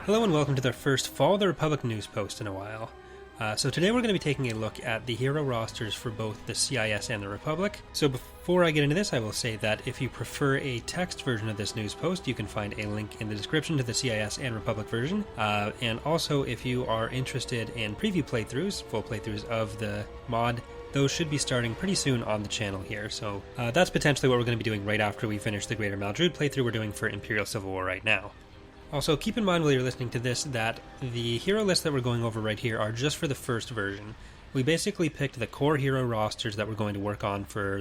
Hello and welcome to the first Fall of the Republic news post in a while. So today we're going to be taking a look at the hero rosters for both the CIS and the Republic. So before I get into this, I will say that if you prefer a text version of this news post, you can find a link in the description to the CIS and Republic version. And also, if you are interested in preview playthroughs, full playthroughs of the mod, those should be starting pretty soon on the channel here. So that's potentially what we're going to be doing right after we finish the Greater Maldrude playthrough we're doing for Imperial Civil War right now. Also, keep in mind while you're listening to this that the hero lists that we're going over right here are just for the first version. We basically picked the core hero rosters that we're going to work on for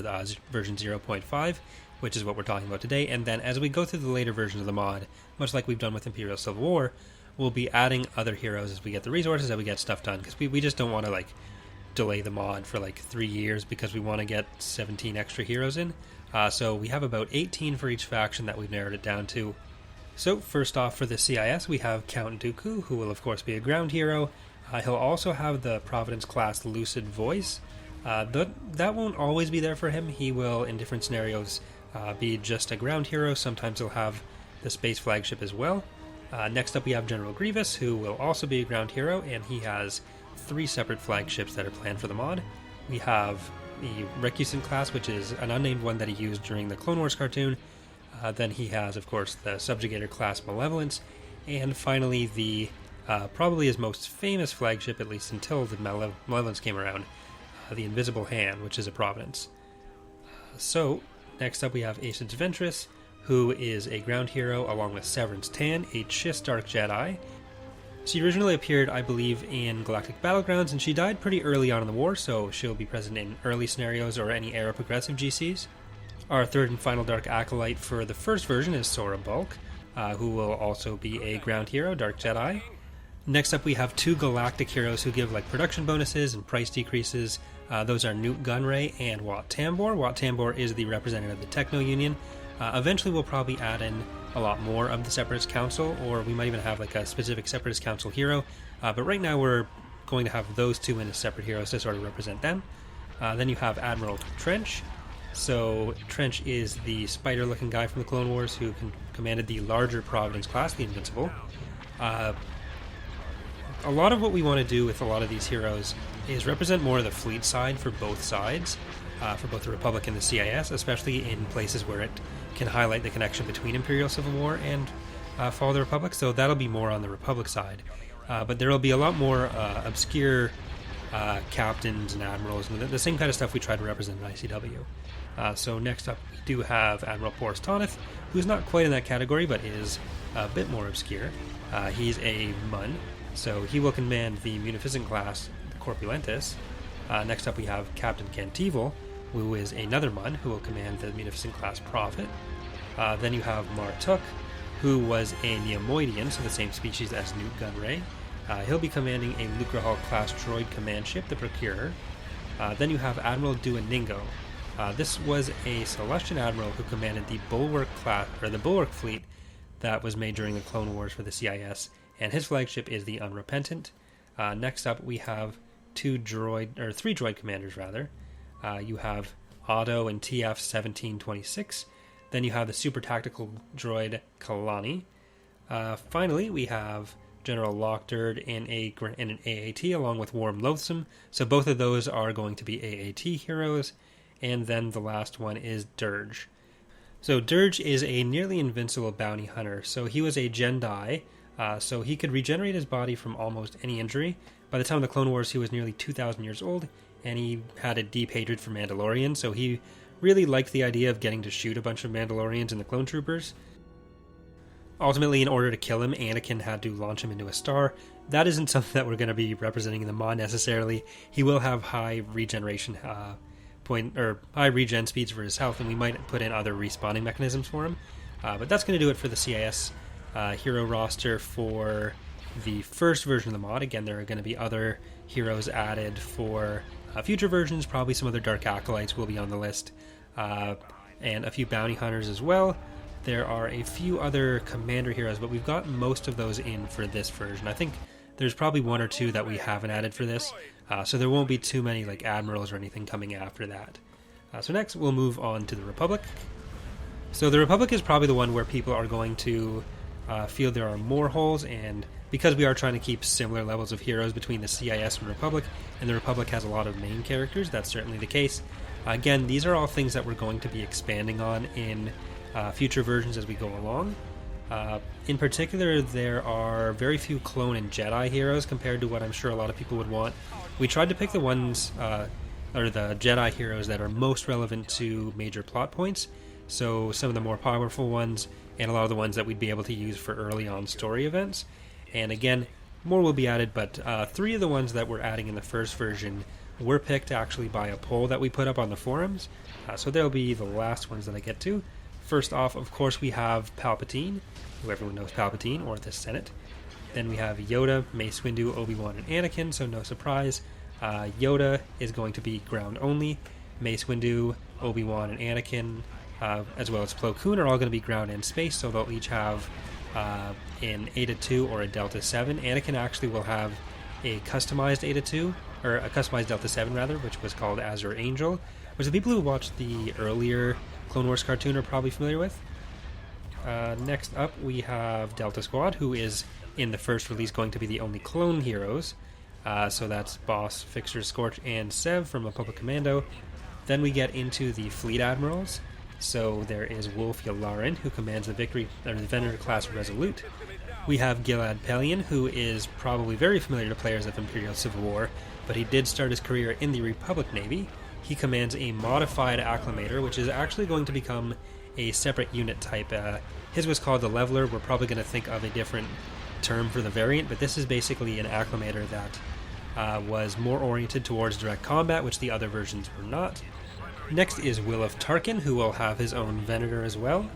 version 0.5, which is what we're talking about today, and then as we go through the later versions of the mod, much like we've done with Imperial Civil War, we'll be adding other heroes as we get the resources, as we get stuff done, because we just don't want to delay the mod for 3 years because we want to get 17 extra heroes in. So we have about 18 for each faction that we've narrowed it down to. So first off, for the CIS, we have Count Dooku, who will of course be a ground hero. He'll also have the Providence class Lucid Voice. That won't always be there for him. He will, in different scenarios, be just a ground hero. Sometimes he'll have the space flagship as well. Next up we have General Grievous, who will also be a ground hero, and he has 3 separate flagships that are planned for the mod. We have the Recusant class, which is an unnamed one that he used during the Clone Wars cartoon. Then he has, of course, the Subjugator class Malevolence, and finally the probably his most famous flagship, at least until the Malevolence came around, the Invisible Hand, which is a Providence. So, next up we have Ace Ventress, who is a ground hero, along with Severance Tan, a Chiss Dark Jedi. She originally appeared, I believe, in Galactic Battlegrounds, and she died pretty early on in the war, so she'll be present in early scenarios or any era progressive GCs. Our third and final Dark Acolyte for the first version is Sora Bulk, who will also be a ground hero, Dark Jedi. Next up we have 2 galactic heroes who give production bonuses and price decreases. Those are Gunray and Wat Tambor. Wat Tambor is the representative of the Techno Union. Eventually we'll probably add in a lot more of the Separatist Council, or we might even have a specific Separatist Council hero. But right now we're going to have those 2 in as separate heroes to sort of represent them. Then you have Admiral Trench. So Trench is the spider-looking guy from the Clone Wars who commanded the larger Providence class, the Invincible. A lot of what we want to do with a lot of these heroes is represent more of the fleet side for both sides, for both the Republic and the CIS, especially in places where it can highlight the connection between Imperial Civil War and Fall of the Republic, so that'll be more on the Republic side. But there will be a lot more obscure captains and admirals, and the same kind of stuff we try to represent in ICW. So next up we do have Admiral Porus Tonith, who's not quite in that category but is a bit more obscure. He's a Mun, so he will command the Munificent class, the Corpulentus. Next up we have Captain Cantival, who is another Mun, who will command the Munificent class Prophet. Then you have Martuk, who was a Neomoidian, so the same species as Newt Gunray. He'll be commanding a Lucrehall class droid command ship, the Procurer. Then you have Admiral Dingo. This was a Celestian admiral who commanded the Bulwark class, or the Bulwark fleet that was made during the Clone Wars for the CIS, and his flagship is the Unrepentant. Next up, we have 3 droid commanders rather. You have Otto and TF-1726. Then you have the super tactical droid Kalani. Finally, we have General Lockdurd and an AAT along with Warm Loathsome. So both of those are going to be AAT heroes. And then the last one is Dirge. So Dirge is a nearly invincible bounty hunter. So he was a Jedi, so he could regenerate his body from almost any injury. By the time of the Clone Wars, he was nearly 2,000 years old, and he had a deep hatred for Mandalorians, so he really liked the idea of getting to shoot a bunch of Mandalorians and the clone troopers. Ultimately, in order to kill him, Anakin had to launch him into a star. That isn't something that we're going to be representing in the mod necessarily. He will have high regeneration high regen speeds for his health, and we might put in other respawning mechanisms for him. But that's going to do it for the CIS hero roster for the first version of the mod. Again, there are going to be other heroes added for future versions. Probably some other Dark Acolytes will be on the list, and a few bounty hunters as well. There are a few other commander heroes, but we've got most of those in for this version. I think there's probably 1 or 2 that we haven't added for this, so there won't be too many admirals or anything coming after that. So next we'll move on to the Republic. So the Republic is probably the one where people are going to feel there are more holes, and because we are trying to keep similar levels of heroes between the CIS and Republic, and the Republic has a lot of main characters, that's certainly the case. Again, these are all things that we're going to be expanding on in future versions as we go along. In particular, there are very few clone and Jedi heroes compared to what I'm sure a lot of people would want. We tried to pick the ones, or the Jedi heroes that are most relevant to major plot points, so some of the more powerful ones, and a lot of the ones that we'd be able to use for early on story events. And again, more will be added, but 3 of the ones that we're adding in the first version were picked actually by a poll that we put up on the forums, so they'll be the last ones that I get to. First off, of course, we have Palpatine, who everyone knows Palpatine, or the Senate. Then we have Yoda, Mace Windu, Obi-Wan, and Anakin, so no surprise. Yoda is going to be ground only. Mace Windu, Obi-Wan, and Anakin, as well as Plo Koon, are all going to be ground and space, so they'll each have an Eta 2 or a Delta 7. Anakin actually will have a customized Eta 2, or a customized Delta 7 rather, which was called Azure Angel, which the people who watched the earlier Clone Wars cartoon are probably familiar with. Next up, we have Delta Squad, who is in the first release going to be the only clone heroes. So that's Boss, Fixer, Scorch, and Sev from Republic Commando. Then we get into the Fleet Admirals. So there is Wolf Yularen, who commands the Venator class Resolute. We have Gilad Pelion, who is probably very familiar to players of Imperial Civil War, but he did start his career in the Republic Navy. He commands a modified Acclamator, which is actually going to become a separate unit type. His was called the Leveler. We're probably going to think of a different term for the variant, but this is basically an Acclamator that was more oriented towards direct combat, which the other versions were not. Next is Will of Tarkin, who will have his own Venator as well.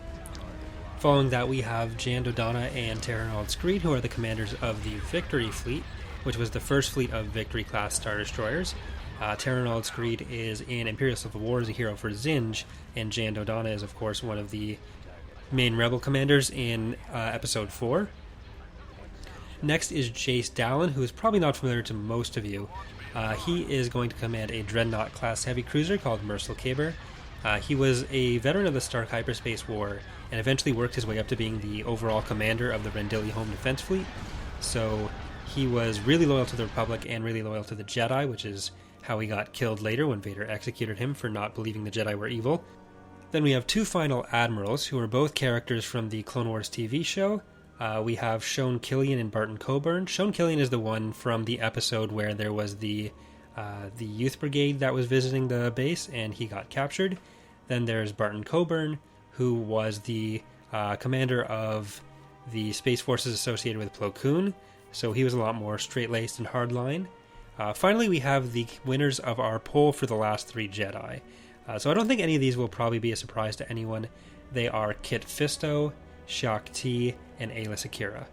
Following that, we have Jan Dodona and Terran Screed, who are the commanders of the Victory Fleet, which was the first fleet of Victory-class Star Destroyers. Terran Screed is in Imperial Civil War as a hero for Zinj, and Jan Dodona is, of course, one of the main rebel commanders in Episode 4. Next is Jace Dallin, who is probably not familiar to most of you. He is going to command a Dreadnought-class heavy cruiser called Mercil Caber. He was a veteran of the Stark Hyperspace War, and eventually worked his way up to being the overall commander of the Rendili Home Defense Fleet. So he was really loyal to the Republic and really loyal to the Jedi, which is how he got killed later when Vader executed him for not believing the Jedi were evil. Then we have 2 final Admirals, who are both characters from the Clone Wars TV show. We have Shone Killian and Barton Coburn. Shone Killian is the one from the episode where there was the youth brigade that was visiting the base and he got captured. Then there's Barton Coburn, who was the commander of the Space Forces associated with Plo Koon, so he was a lot more straight-laced and hardline. Finally, we have the winners of our poll for the last 3 Jedi. So I don't think any of these will probably be a surprise to anyone. They are Kit Fisto, Shaak Ti, and Aayla Secura.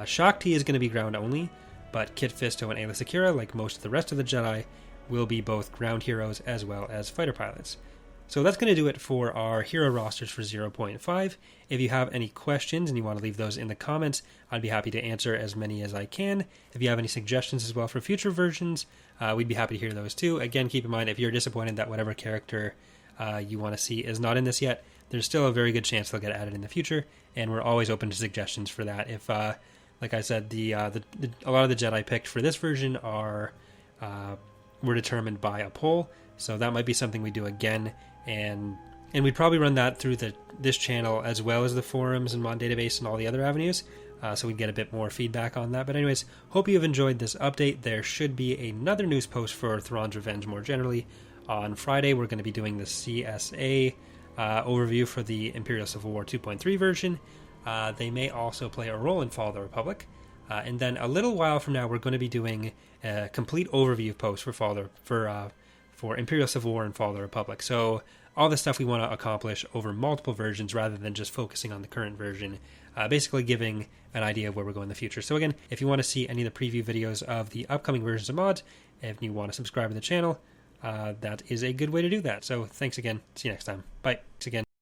Shaak Ti is going to be ground only, but Kit Fisto and Aayla Secura, like most of the rest of the Jedi, will be both ground heroes as well as fighter pilots. So that's going to do it for our hero rosters for 0.5. If you have any questions and you want to leave those in the comments, I'd be happy to answer as many as I can. If you have any suggestions as well for future versions, we'd be happy to hear those too. Again, keep in mind, if you're disappointed that whatever character you want to see is not in this yet, there's still a very good chance they'll get added in the future, and we're always open to suggestions for that. If, like I said, a lot of the Jedi picked for this version were determined by a poll, so that might be something we do again. And we'd probably run that through this channel as well as the forums and Mod Database and all the other avenues, so we'd get a bit more feedback on that. But anyways, hope you have enjoyed this update. There should be another news post for Thrawn's Revenge more generally. On Friday, we're going to be doing the CSA overview for the Imperial Civil War 2.3 version. They may also play a role in Fall of the Republic. And then a little while from now, we're going to be doing a complete overview post for Imperial Civil War and Fall of the Republic. So all the stuff we want to accomplish over multiple versions rather than just focusing on the current version, basically giving an idea of where we're going in the future. So again, if you want to see any of the preview videos of the upcoming versions of mods, if you want to subscribe to the channel, that is a good way to do that. So thanks again. See you next time. Bye. Thanks again.